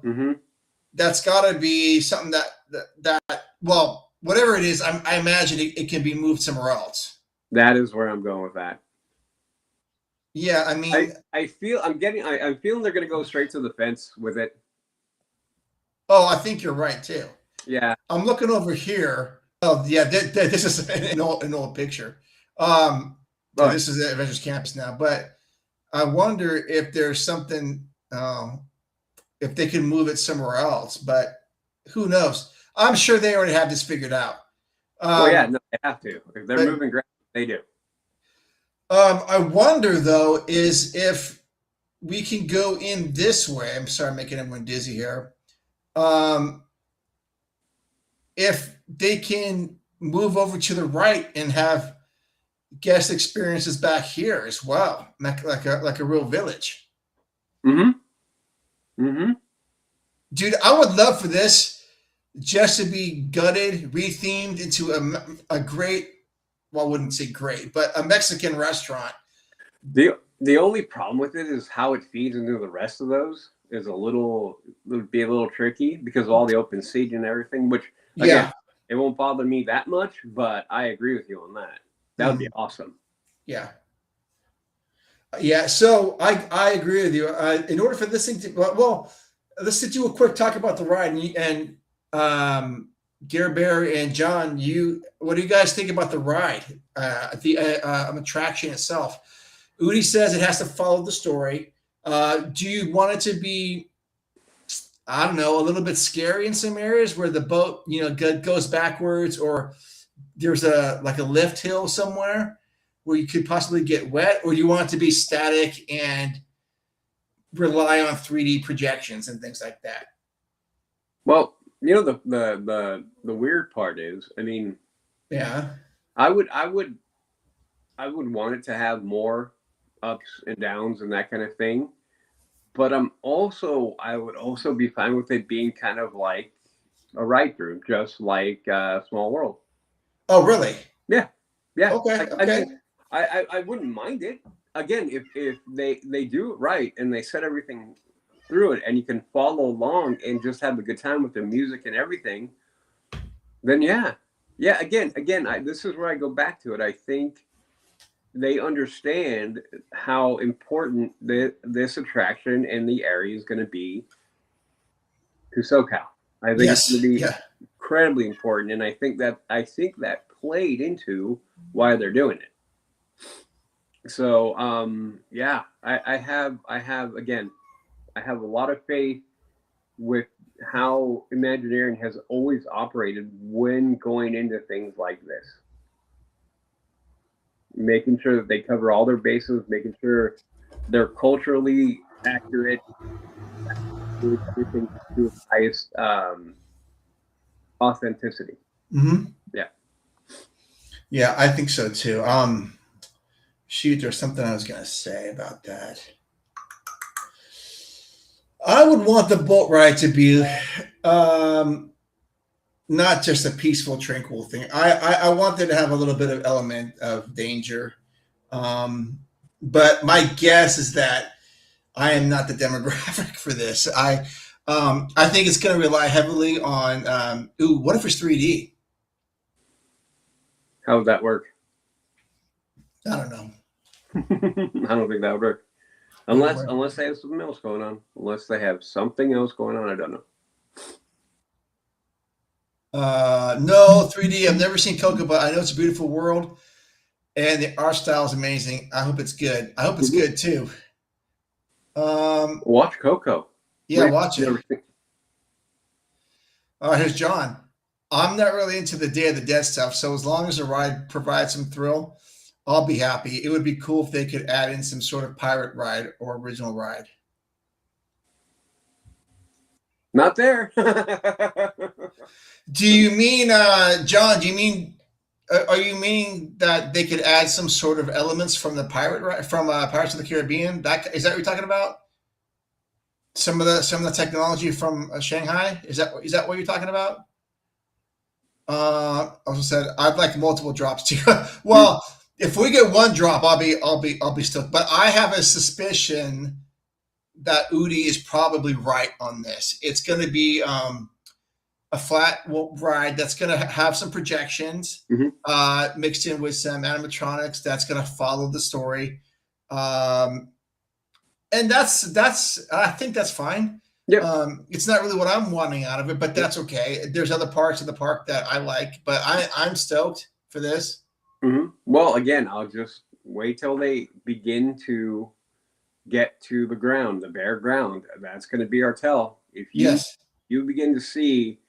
that's got to be something that well, whatever it is, I imagine it can be moved somewhere else. That is where I'm going with that. Yeah, I mean, I'm feeling they're going to go straight to the fence with it. Oh, I think you're right too. Yeah. I'm looking over here. Oh, yeah, this is an old picture. This is the Avengers Campus now, but I wonder if there's something, if they can move it somewhere else, but who knows? I'm sure they already have this figured out. No, they have to. If they're moving ground, they do. I wonder though, is if we can go in this way. I'm sorry, I'm making everyone dizzy here. If they can move over to the right and have guest experiences back here as well, like a real village. Dude, I would love for this just to be gutted, rethemed into a great, well, I wouldn't say great, but a Mexican restaurant. The only problem with it is how it feeds into the rest of those is would be a little tricky because of all the open seating and everything, which again, it won't bother me that much, but I agree with you on that. That would be awesome. Yeah. Yeah. So I agree with you. In order for this thing to, well, let's do a quick talk about the ride and Gare Bear and John, what do you guys think about the ride? The attraction itself. Udi says it has to follow the story. Do you want it to be, I don't know, a little bit scary in some areas where the boat, goes backwards, or there's a lift hill somewhere where you could possibly get wet, or do you want it to be static and rely on 3D projections and things like that? Well, the weird part is, I mean, yeah, I would want it to have more ups and downs and that kind of thing. But I would also be fine with it being kind of like a ride through, just like Small World. Oh, really? Yeah. Okay. I wouldn't mind it. Again, if they do it right and they set everything through it, and you can follow along and just have a good time with the music and everything, then yeah. Again, this is where I go back to it. I think they understand how important this attraction and the area is going to be to SoCal. I think it's going to be incredibly important, and I think that played into why they're doing it. So I have a lot of faith with how Imagineering has always operated when going into things like this. Making sure that they cover all their bases, making sure they're culturally accurate, everything to the highest authenticity. Yeah, I think so too. Shoot, there's something I was going to say about that. I would want the boat ride to be not just a peaceful, tranquil thing. I want there to have a little bit of element of danger. But my guess is that I am not the demographic for this. I think it's going to rely heavily on, what if it's 3D? How would that work? I don't know. I don't think that would work. Unless they have something else going on. Unless they have something else going on, I don't know. No 3D. I've never seen Coco, but I know it's a beautiful world, and the art style is amazing. I hope it's good. I hope it's good too. Watch Coco. Yeah, watch it. All right, here's John. I'm not really into the Day of the Dead stuff, so as long as the ride provides some thrill, I'll be happy. It would be cool if they could add in some sort of pirate ride or original ride. Not there. Do you mean, John, are you meaning that they could add some sort of elements from the pirate ride, from Pirates of the Caribbean? Is that what you're talking about? some of the technology from Shanghai. Is that what you're talking about? Also said I'd like multiple drops too. Well, if we get one drop, I'll be stoked. But I have a suspicion that Udi is probably right on this. It's going to be a flat ride that's going to have some projections mixed in with some animatronics that's going to follow the story. And that's I think that's fine. Yeah. It's not really what I'm wanting out of it, but that's okay. There's other parts of the park that I like, but I'm stoked for this. Well, again, I'll just wait till they begin to get to the ground, the bare ground. That's going to be our tell. If you begin to see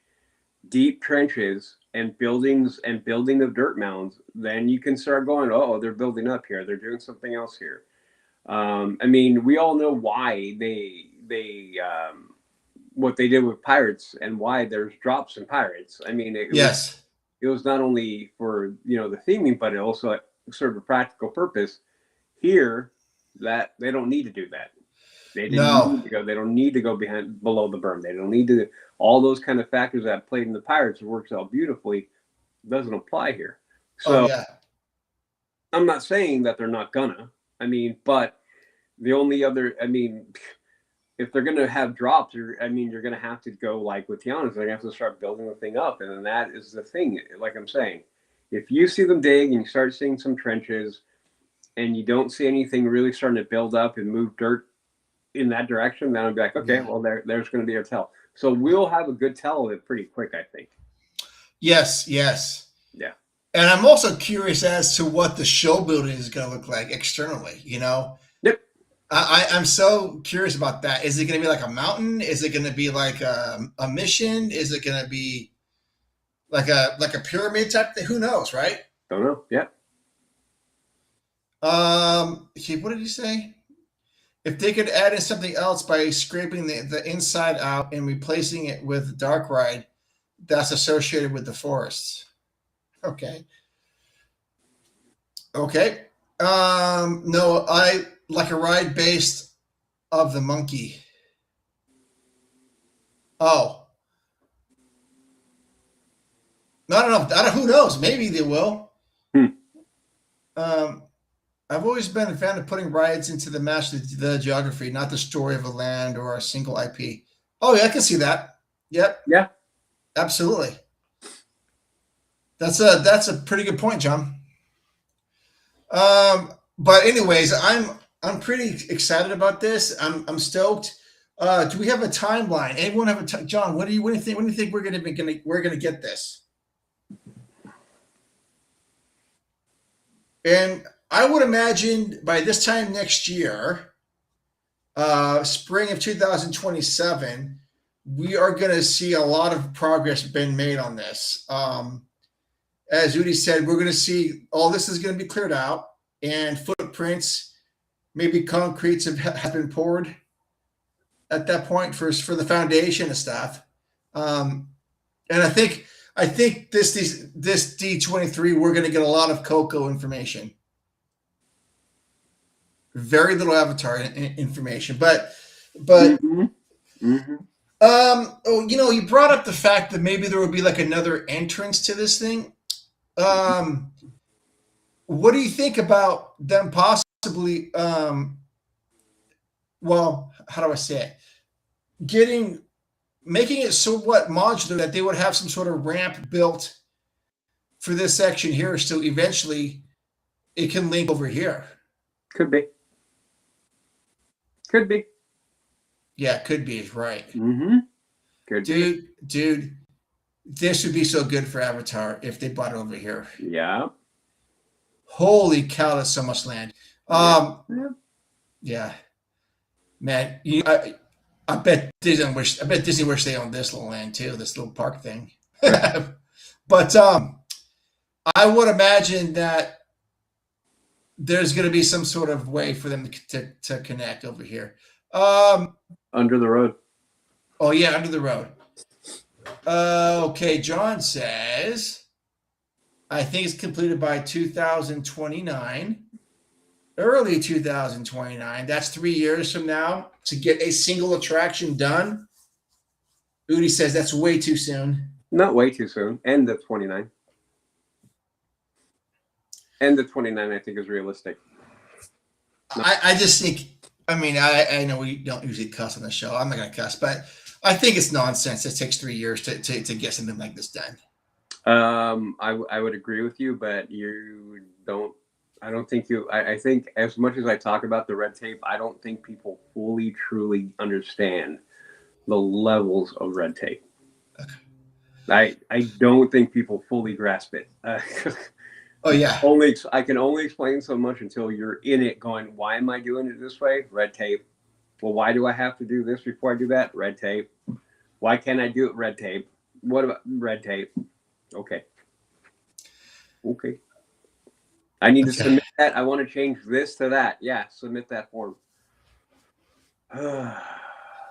deep trenches and buildings and building of dirt mounds, then you can start going, oh, they're building up here. They're doing something else here. I mean, we all know why they what they did with Pirates and why there's drops in Pirates. I mean, it was not only for, the theming, but it also served a practical purpose. Here, that they don't need to do that. They didn't need to go. They don't need to go below the berm. They don't need to. All those kind of factors that played in the Pirates works out beautifully. Doesn't apply here. So I'm not saying that they're not gonna. I mean, but the only other, if they're going to have drops, you're going to have to go like with Giannis. They're going to have to start building the thing up. And then that is the thing. Like I'm saying, if you see them dig and you start seeing some trenches and you don't see anything really starting to build up and move dirt in that direction, then I'll be like, okay, well, there's going to be a tell. So we'll have a good tell of it pretty quick, I think. Yes. Yeah. And I'm also curious as to what the show building is going to look like externally, Yep. I'm so curious about that. Is it going to be like a mountain? Is it going to be like a mission? Is it going to be like a pyramid type thing? Who knows, right? Don't know. Yeah. What did he say? If they could add in something else by scraping the inside out and replacing it with dark ride that's associated with the forests. Okay. No, I like a ride based of the monkey. Oh. I don't know. Who knows? Maybe they will. I've always been a fan of putting rides into the master the geography, not the story of a land or a single IP. Oh yeah, I can see that. Yep. Yeah. Absolutely. That's a pretty good point, John. But anyways, I'm pretty excited about this. I'm stoked. Do we have a timeline? Anyone have John? When do you think we're gonna get this? And I would imagine by this time next year, spring of 2027, we are going to see a lot of progress been made on this. As Udi said, we're going to see all this is going to be cleared out and footprints, maybe concretes have been poured at that point for the foundation and stuff. And I think this D23, we're going to get a lot of Coco information. Very little Avatar information, but you brought up the fact that maybe there would be like another entrance to this thing. What do you think about them possibly? Well, how do I say it? Making it somewhat modular that they would have some sort of ramp built for this section here, so eventually it can link over here. Could be. Yeah, could be. Right. Could dude, this would be so good for Avatar if they brought it over here. Yeah. Holy cow, that's so much land. Yeah. Man, I bet Disney wish they owned this little land too, this little park thing. But I would imagine that there's going to be some sort of way for them to connect over here. Under the road. Oh yeah, under the road. Okay, John says, I think it's completed by 2029. early 2029. That's 3 years from now to get a single attraction done. Udi says that's way too soon. Not way too soon. End of 29. End of 29, I think, is realistic. I just think, I mean, I know we don't usually cuss on the show. I'm not going to cuss, but I think it's nonsense. It takes 3 years to get something like this done. I would agree with you, but I think as much as I talk about the red tape, I don't think people fully, truly understand the levels of red tape. Okay. I don't think people fully grasp it. Oh yeah. I can only explain so much until you're in it going, why am I doing it this way? Red tape. Well, why do I have to do this before I do that? Red tape. Why can't I do it? Red tape. What about red tape? Okay. I need to submit that. I want to change this to that. Yeah, submit that form.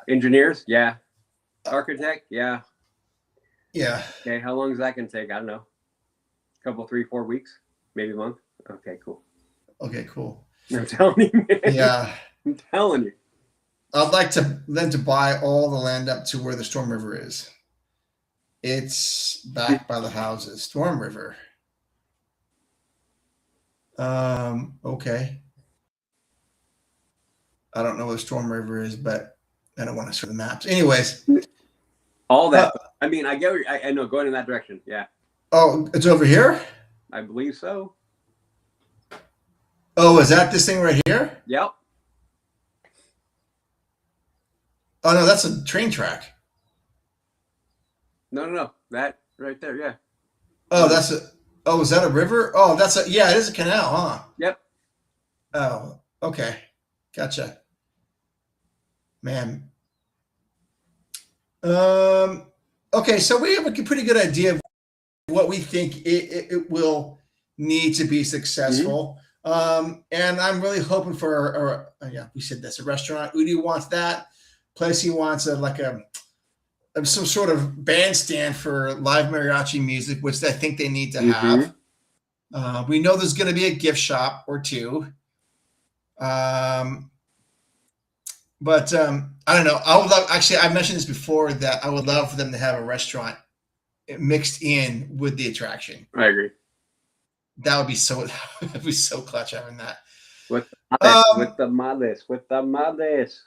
Engineers? Yeah. Architect? Yeah. Yeah. Okay, how long is that going to take? I don't know. A couple, 3, 4 weeks? Maybe a month? Okay, cool. Okay, cool. I'm telling you, man. Yeah. I'm telling you. I'd like them to buy all the land up to where the Storm River is. It's back by the houses. Storm River. Okay. I don't know where Storm River is, but I don't want to show the maps. Anyways. All that. I mean, I get. I know going in that direction. Yeah. Oh, it's over here? I believe so. Oh, is that this thing right here? Yep. Oh no, that's a train track. No. That right there, yeah. Oh, is that a river? Oh, it is a canal, huh? Yep. Oh, okay. Gotcha. Man. Okay, so we have a pretty good idea of what we think it will need to be successful. Mm-hmm. And I'm really hoping for, we said this, a restaurant. Udi wants that. Plessy wants some sort of bandstand for live mariachi music, which I think they need to have. We know there's going to be a gift shop or two. But I don't know. I would love, actually, I mentioned this before, that I would love for them to have a restaurant mixed in with the attraction. I agree. That would be so clutch having that. With the males.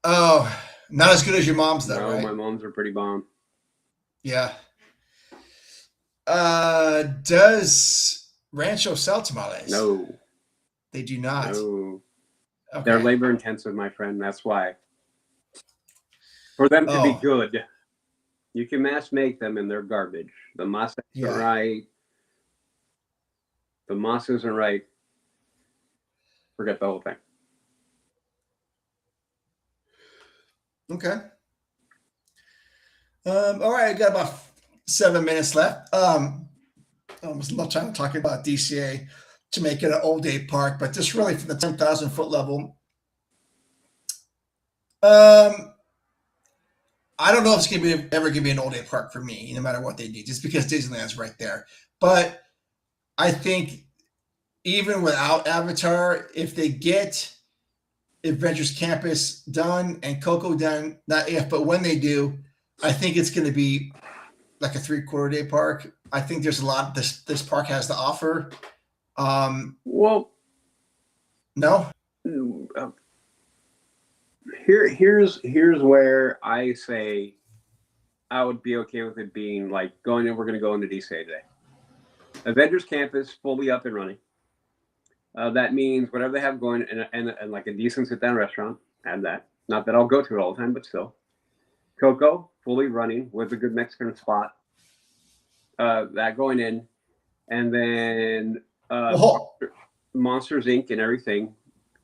Oh, not as good as your mom's though, right? My mom's are pretty bomb. Yeah. Does Rancho sell tamales? No. They do not. No. Okay. They're labor intensive, my friend. That's why. For them to be good, you can mass make them and they're garbage. The masa isn't right. The masa isn't right. Forget the whole thing. Okay. All right, I got about 7 minutes left. I was not trying to talk about DCA to make it an all-day park, but just really from the 10,000 foot level. I don't know if it's ever gonna be an all-day park for me, no matter what they do, just because Disneyland's right there. But I think even without Avatar, if they get Adventures Campus done and Coco done, not if, but when they do, I think it's going to be like a 3/4 day park. I think there's a lot this park has to offer. Well, no. Here's where I say I would be okay with it being like we're going to go into DCA today. Avengers Campus fully up and running. That means whatever they have going and like a decent sit down restaurant, add that. Not that I'll go to it all the time, but still. Coco fully running with a good Mexican spot. That going in, and then Monsters Inc. and everything.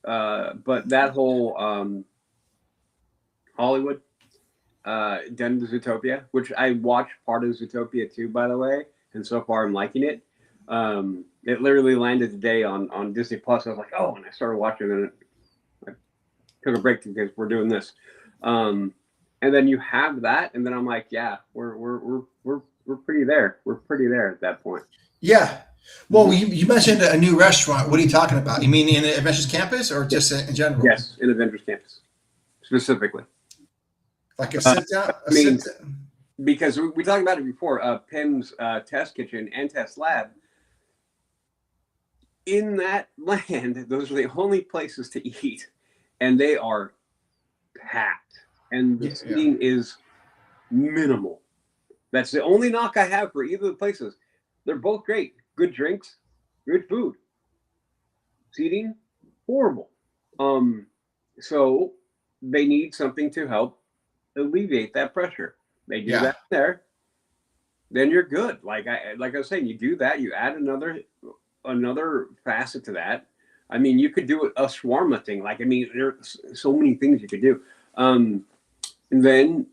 But that whole Hollywood done to Zootopia, which I watched part of Zootopia too, by the way, and so far I'm liking it. It literally landed today on Disney Plus. I was like, oh, and I started watching it. And I took a break because we're doing this. And then you have that, and then I'm like, yeah, we're pretty there. We're pretty there at that point. Yeah, Well, you mentioned a new restaurant. What are you talking about? You mean in the Adventures Campus or just in general? Yes, in Adventures Campus specifically. Like a sit down? Because we talked about it before, PIM's test kitchen and test lab. In that land, those are the only places to eat, and they are packed, and the seating is minimal. That's the only knock I have for either of the places. They're both great. Good drinks, good food. Seating, horrible. So they need something to help alleviate that pressure. They do that there, then you're good. Like I was saying, you do that, you add another facet to that. I mean, you could do a shawarma thing. Like, I mean, there's so many things you could do. And then,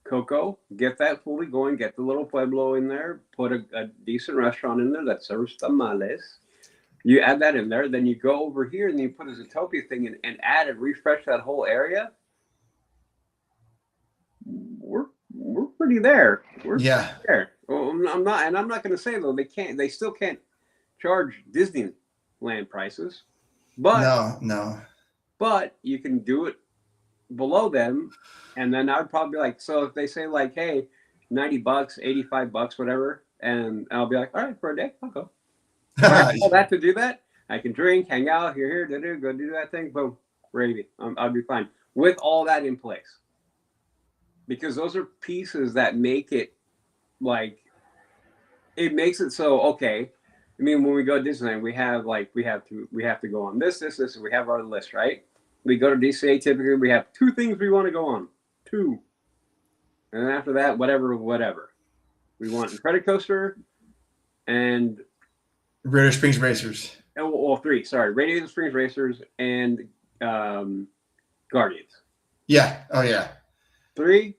Coco, get that fully going, get the little pueblo in there, put a decent restaurant in there that serves tamales. You add that in there, then you go over here and you put a Zootopia thing in and add and refresh that whole area. We're pretty there. We're there. Well, I'm not going to say though they still can't charge Disneyland prices, but but you can do it below them, and then I would probably be like, so if they say like, hey, $90, $85, whatever, and I'll be like, all right, for a day, I'll go. All that to do that, I can drink, hang out, here, go do that thing, boom, gravy. I'll be fine with all that in place, because those are pieces that make it like, it makes it so okay. I mean, when we go to Disneyland, we have to go on this, and we have our list, right? We go to DCA, typically we have 2 things we want to go on. 2. And then after that, whatever. We want a credit coaster and Radiator Springs Racers. Well, 3, sorry. Radiator Springs Racers and Guardians. Yeah. Oh, yeah. 3,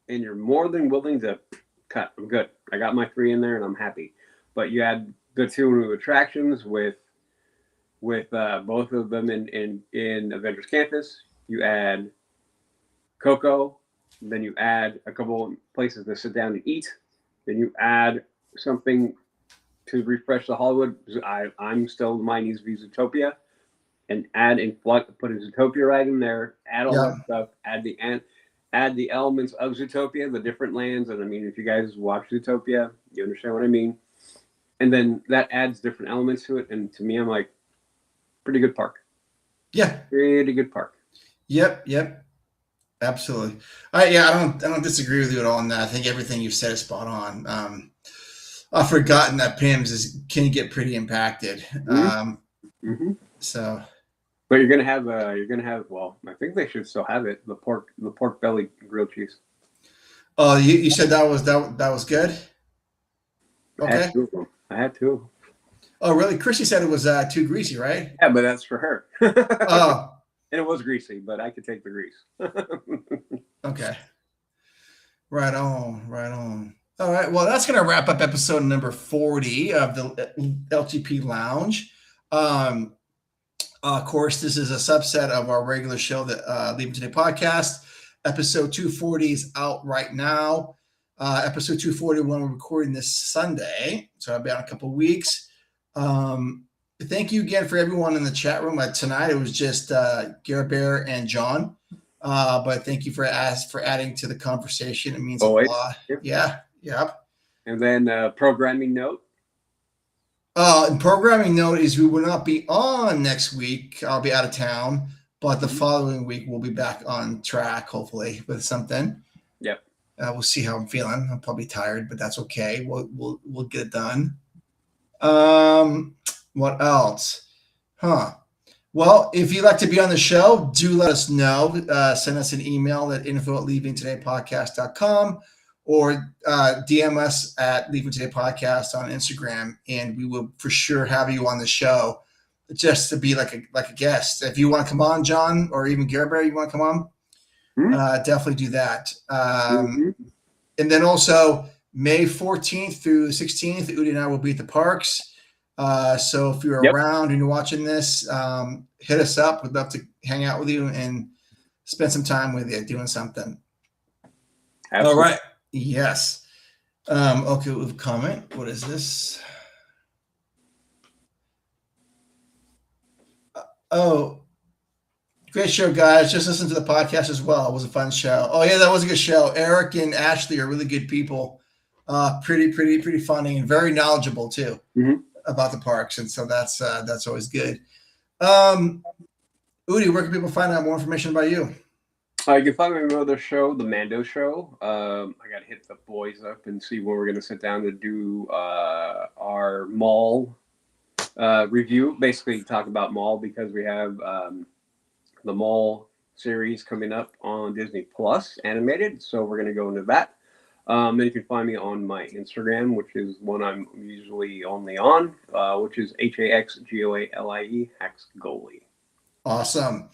and you're more than willing to cut. I'm good. I got my 3 in there and I'm happy. But you add the 2 new attractions with both of them in Avengers Campus. You add Coco, then you add a couple places to sit down and eat. Then you add something to refresh the Hollywood. I'm still, mine needs to be Zootopia, and put a Zootopia ride in there. Add all that stuff. Add the elements of Zootopia, the different lands. And I mean, if you guys watch Zootopia, you understand what I mean. And then that adds different elements to it. And to me, I'm like, pretty good park. Yeah. Pretty good park. Yep. Absolutely. I don't disagree with you at all on that. I think everything you've said is spot on. I've forgotten that PIMS can get pretty impacted. So, but you're gonna have well, I think they should still have it, the pork belly grilled cheese. Oh, you said that was good? Okay. I had 2. Oh, really? Chrissy said it was too greasy, right? Yeah, but that's for her. Oh. And it was greasy, but I could take the grease. Okay. Right on. All right. Well, that's going to wrap up episode number 40 of the LTP Lounge. Of course, this is a subset of our regular show, the Leaving Today podcast. Episode 240 is out right now. Episode 241, we're recording this Sunday, so I'll be out in a couple of weeks. Thank you again for everyone in the chat room. Tonight it was just Garrett Bear and John, but thank you for adding to the conversation. It means always a lot. Yep. And then programming note. And programming note is we will not be on next week. I'll be out of town, but the following week we'll be back on track, hopefully, with something. Yep. We'll see how I'm feeling. I'm probably tired, but that's okay. We'll get it done. What else? Well, if you'd like to be on the show, do let us know. Send us an email at info@leavingtodaypodcast.com or DM us at Leaving Today Podcast on Instagram, and we will for sure have you on the show just to be like a guest. If you want to come on, John, or even Garrett Bear, you want to come on? Definitely do that. And then also May 14th through 16th, Udi and I will be at the parks. So if you're around and you're watching this, hit us up. We'd love to hang out with you and spend some time with you doing something. Absolutely. All right. Yes. Okay, we have a comment. What is this? Oh, great show, guys. Just listen to the podcast as well. It was a fun show. Oh yeah, that was a good show. Eric and Ashley are really good people. Pretty funny and very knowledgeable too about the parks, and so that's always good. Udi, where can people find out more information about you? You can find me on another show, The Mando Show. I got to hit the boys up and see when we're going to sit down to do our mall review. Basically, talk about mall because we have the mall series coming up on Disney Plus animated. So we're going to go into that. And you can find me on my Instagram, which is one I'm usually only on, which is HAXGOALIE, Hax Goalie. Awesome.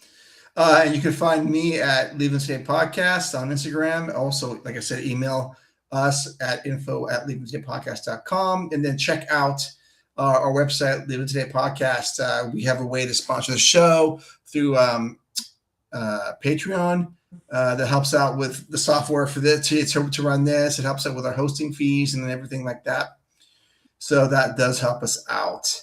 And you can find me at Leave State Podcast on Instagram. Also, like I said, email us at info@leavingstatepodcast.com, and then check out our website, Leave State Podcast. We have a way to sponsor the show through Patreon that helps out with the software for this to run this. It helps out with our hosting fees and everything like that. So that does help us out.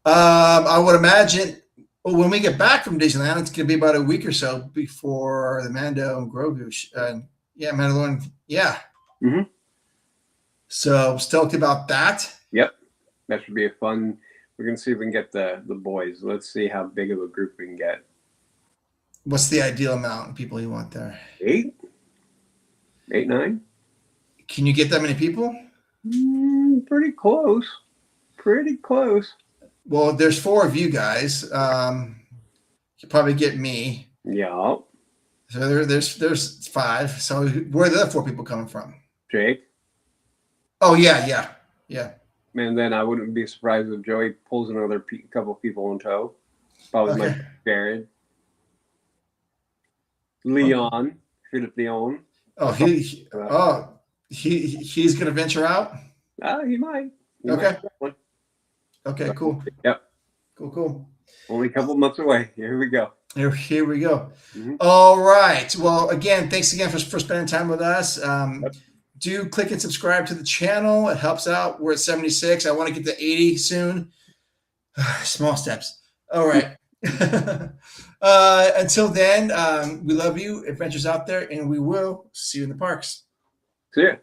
I would imagine. Well, when we get back from Disneyland, it's going to be about a week or so before the Mando and Grogu. Mandalorian. Yeah. Mm-hmm. So stoked about that. Yep. That should be a fun. We're going to see if we can get the boys. Let's see how big of a group we can get. What's the ideal amount of people you want there? 8, 9. Can you get that many people? Pretty close. Pretty close. Well, there's 4 of you guys. You probably get me. Yeah. So there's 5. So where are the other 4 people coming from? Jake. Oh yeah. And then I wouldn't be surprised if Joey pulls another couple people in tow. Probably Okay. like Jared. Leon. Philip Leon. Oh, he's gonna venture out. He might. Okay. Okay, cool. Yep. Cool. Only a couple months away. Here we go. Here we go. Mm-hmm. All right. Well, again, thanks again for spending time with us. Do click and subscribe to the channel. It helps out. We're at 76. I want to get to 80 soon. Small steps. All right. Until then, we love you, adventures out there, and we will see you in the parks. See ya.